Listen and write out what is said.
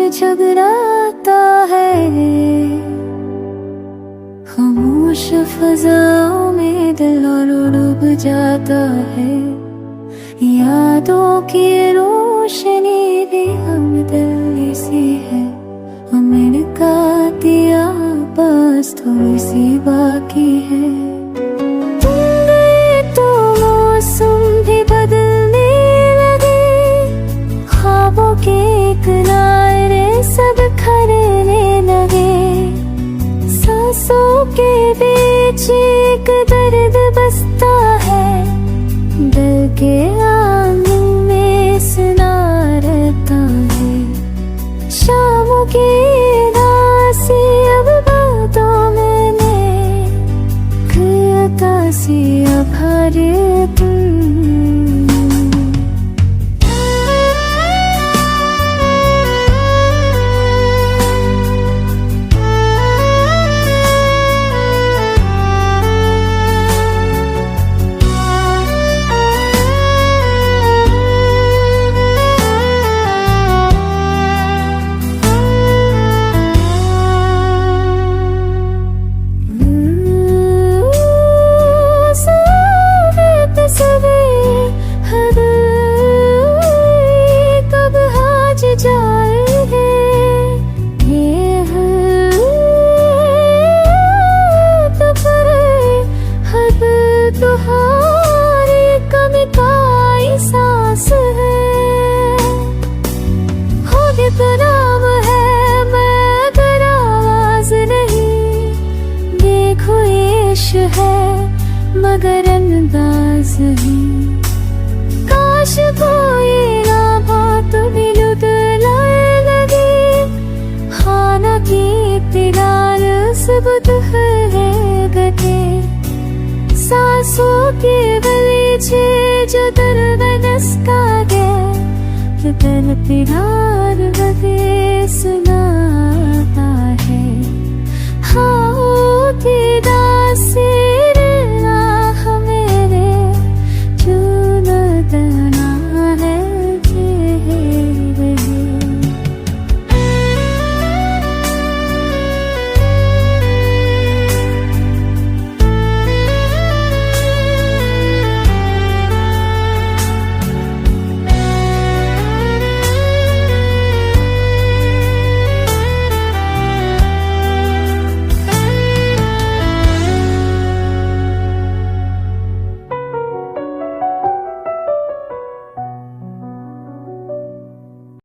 झगड़ाता है। खामोश फजाओं में दिल और डूब जाता है। यादों की रोशनी भी हमदर्दी सी है। हमें का दिया बस थोड़ी सी बाकी है। तुम गए तो मौसम भी बदलने लगे। ख्वाबों के किनारे सब खरने लगे। सांसों के बीच एक दर्द बसता है। दिल के आंगन में सुना रहता है। शामों की दासी अब बातों मैंने सी अब हर तुम। तुम्हारी कमी का एहसास है। होगी तो नाम है मगर आवाज नहीं। देखो इश्क है मगर अंदाज नहीं। काश कोई ना बात भी लुट लाए लगे। खाना की तिराल सबूत है गते। सांसों के बगीचे जो दर बनस का गया। दिल पिरार बगे।